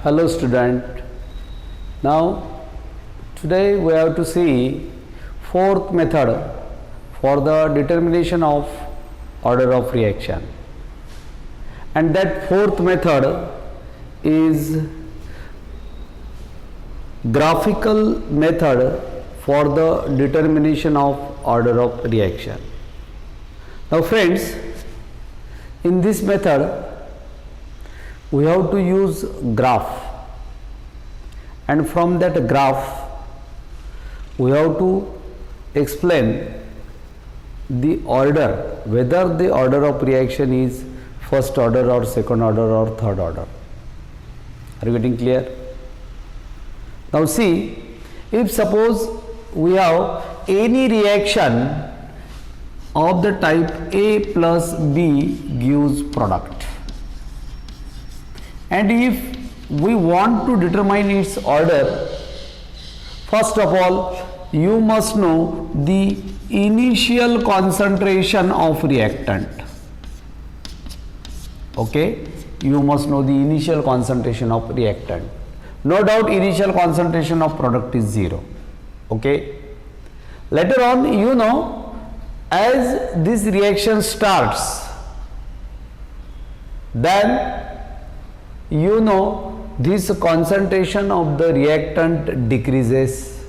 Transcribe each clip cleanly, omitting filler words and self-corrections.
Hello student. Now today we have to see fourth method for the determination of order of reaction, and that fourth method is graphical method for the determination of order of reaction. Now friends, in this method we have to use graph, and from that graph we have to explain the order, whether the order of reaction is first order or second order or third order. Are you getting clear? Now see, if suppose we have any reaction of the type A plus B gives product, and if we want to determine its order, first of all you must know the initial concentration of reactant. Okay, you must know the initial concentration of reactant. No doubt initial concentration of product is 0. Okay, later on you know, as this reaction starts, then you know this concentration of the reactant decreases.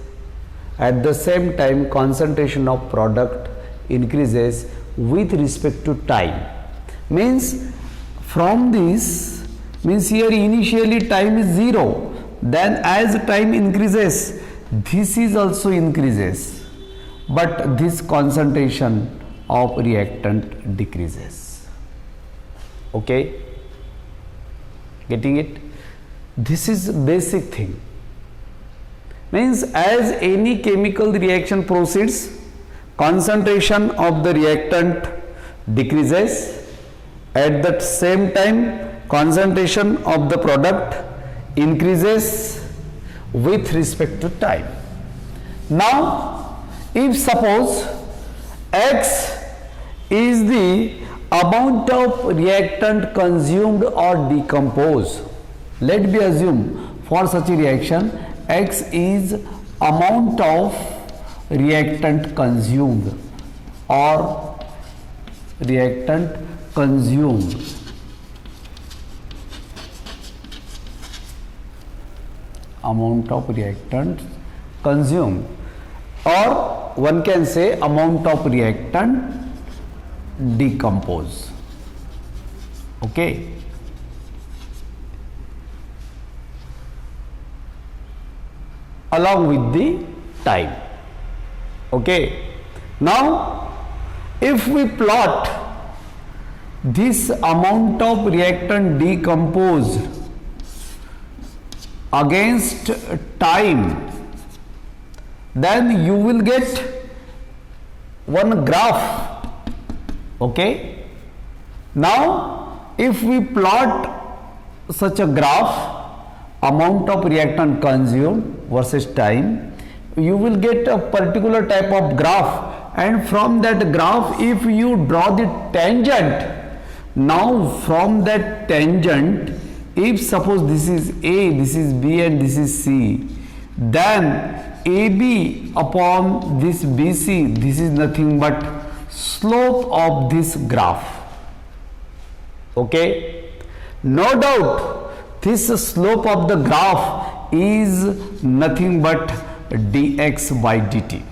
At the same time, concentration of product increases with respect to time. Means from this, means here initially time is 0, then as time increases, this is also increases, but this concentration of reactant decreases. Okay, getting it? This is basic thing. Means as any chemical reaction proceeds, concentration of the reactant decreases, at the same time concentration of the product increases with respect to time. Now if suppose X is the amount of reactant consumed or decomposed, let me assume for such a reaction X is amount of reactant consumed or reactant consumed. Amount of reactant consumed, or one can say amount of reactant decomposed. Okay. Along with the time. Okay. Now if we plot this amount of reactant decomposed against time, then you will get one graph. Okay. Now if we plot such a graph, amount of reactant consumed versus time, you will get a particular type of graph, and from that graph if you draw the tangent, now from that tangent, if suppose this is A, this is B and this is C, then AB upon this BC, this is nothing but slope of this graph. Okay, no doubt this slope of the graph is nothing but dx by dt.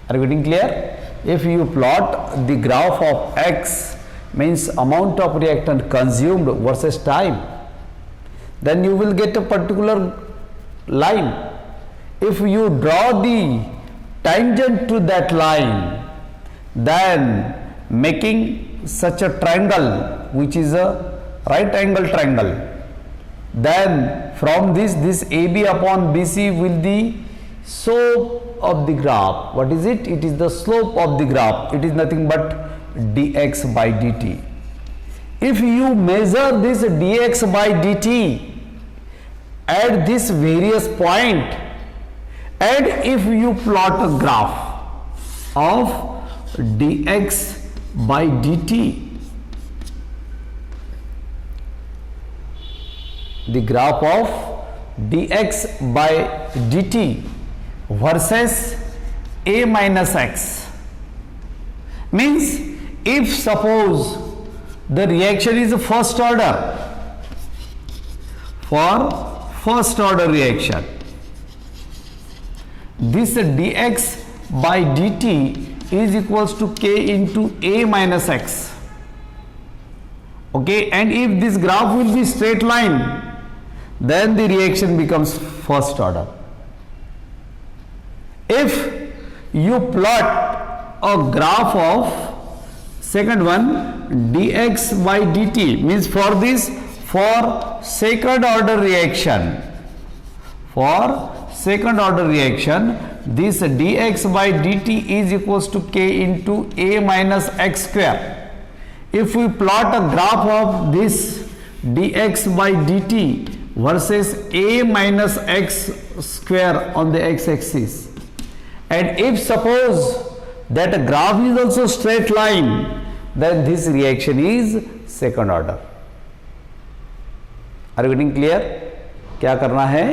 Are you getting clear? If you plot the graph of X, means amount of reactant consumed versus time, then you will get a particular line. If you draw the tangent to that line, then making such a triangle which is a right angle triangle, then from this AB upon BC will the slope of the graph. What is it? It is the slope of the graph. It is nothing but dx by dt. If you measure this dx by dt at this various point, and if you plot a graph of dx by dt, the graph of dx by dt versus a minus x. Means if suppose the reaction is first order, for first order reaction, this dx by dt is equals to k into a minus x. Okay, and if this graph will be straight line, then the reaction becomes first order. If you plot a graph of second one dx by dt, means for this, for second order reaction, this dx by dt is equals to k into a minus x square. If we plot a graph of this dx by dt versus a minus x square on the x-axis, and if suppose that a graph is also straight line, then this reaction is second order. Are you getting clear? क्या करना है?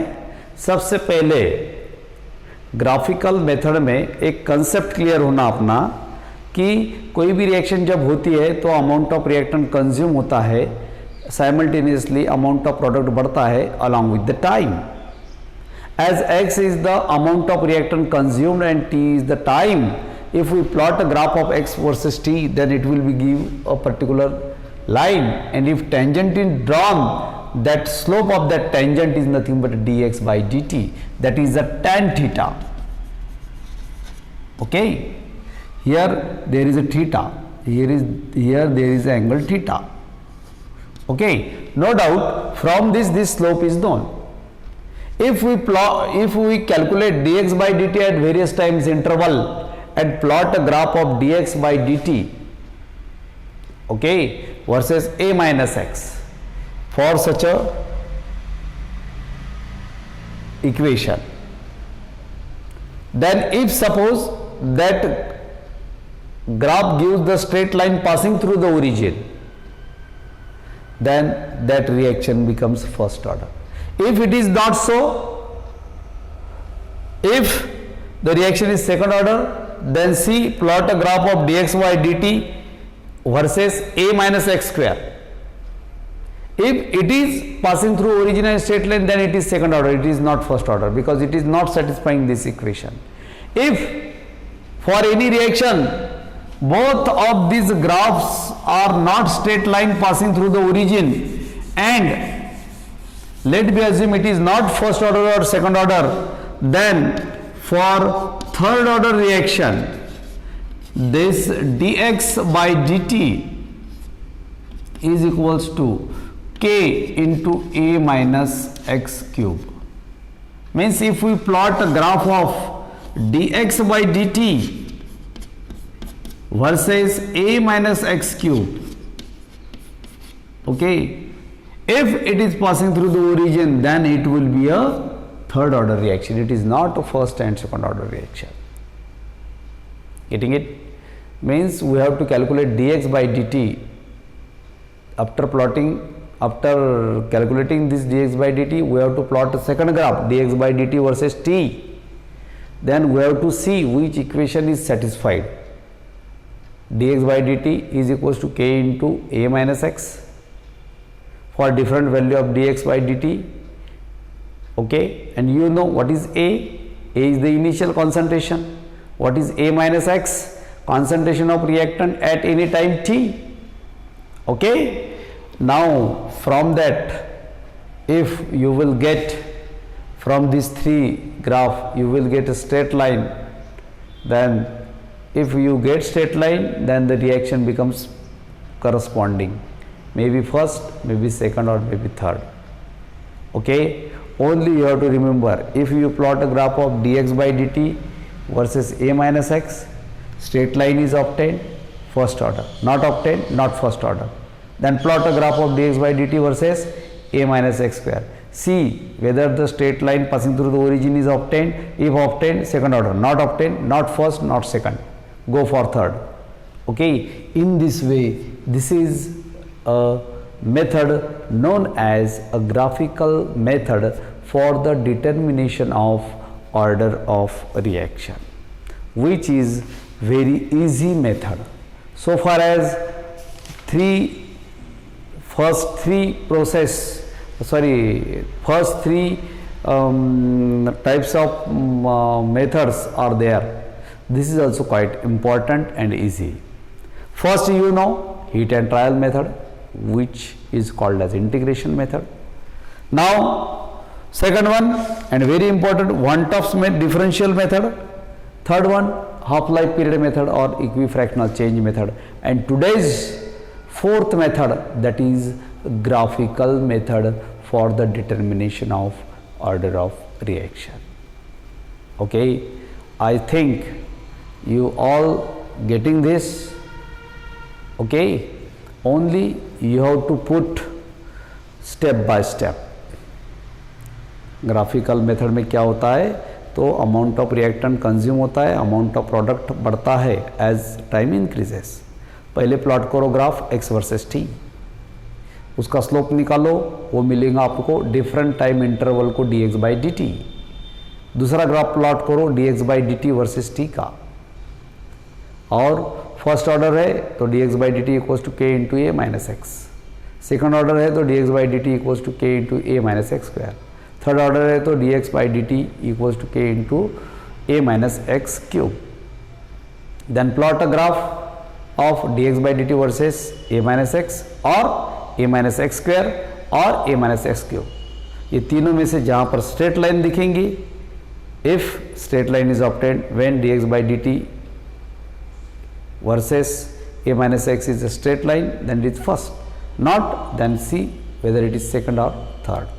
सबसे पहले graphical method में एक concept clear होना अपना कि कोई भी रिएक्शन जब होती है तो अमाउंट ऑफ रिएक्टेंट कंज्यूम होता है, साइमल्टेनियसली अमाउंट ऑफ प्रोडक्ट बढ़ता है along with the time. As x is the amount of reactant consumed and t is the time, if we plot a graph of x versus t, then it will be give a particular line, and if tangent is drawn, that slope of that tangent is nothing but dx by dt, that is the tan theta. Okay, here there is a theta, here there is angle theta. Okay, no doubt from this slope is known. If we calculate dx by dt at various times interval and plot a graph of dx by dt, okay, versus a minus x for such a equation, then if suppose that graph gives the straight line passing through the origin, then that reaction becomes first order. If it is not so, if the reaction is second order, then see, plot a graph of dx by dt versus a minus x square. If it is passing through origin and straight line, then it is second order, it is not first order, because it is not satisfying this equation. If for any reaction both of these graphs are not straight line passing through the origin, and let me assume it is not first order or second order, then for third order reaction, this dx by dt is equals to k into a minus x cube. Means if we plot a graph of dx by dt versus a minus x cube, okay, if it is passing through the origin, then it will be a third order reaction. It is not a first and second order reaction. Getting it? Means we have to calculate dx by dt. After calculating this dx by dt, we have to plot a second graph dx by dt versus t. Then we have to see which equation is satisfied. Dx by dt is equals to k into a minus x for different value of dx by dt. Okay, and you know what is a is the initial concentration. What is a minus x? Concentration of reactant at any time t. Okay, now from that, if you will get from these three graph, you will get a straight line. Then if you get straight line, then the reaction becomes corresponding, maybe first, maybe second, or maybe third. Okay, only you have to remember, if you plot a graph of dx by dt versus a minus x, straight line is obtained, first order. Not obtained, not first order. Then plot a graph of dx by dt versus a minus x square. See whether the straight line passing through the origin is obtained. If obtained, second order. Not obtained, not first, not second. Go for third. Okay, in this way, this is a method known as a graphical method for the determination of order of reaction, which is very easy method. So far as first three types of methods are there. This is also quite important and easy. First, you know, heat and trial method, which is called as integration method. Now, second one and very important, one-Topps differential method. Third one, half-life period method or equifractional change method. And today's fourth method, that is graphical method for the determination of order of reaction. Okay, I think you all getting this. Okay, only you have to put step by step. Graphical method में क्या होता है, तो amount of reactant consume होता है, amount of product बढ़ता है as time increases. पहले प्लॉट करो ग्राफ x वर्सेस t, उसका स्लोप निकालो, वो मिलेगा आपको डिफरेंट टाइम इंटरवल को dx बाई dt. दूसरा ग्राफ प्लॉट करो dx by dt versus t का, और फर्स्ट ऑर्डर है तो dx by dt equals to k into a minus x. Second order है तो dx by dt equals to k into a minus x square. Third order है तो dx by dt equals to k into a minus x cube. Then plot a graph of dx by dt versus a minus x और a minus x square और a minus x cube. ये तीनों में से जहाँ पर straight line दिखेंगी, if straight line is obtained when dx by dt versus a minus x is a straight line, then it is first, not then see whether it is second or third.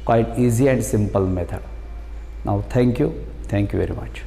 Quite easy and simple method. Now thank you very much.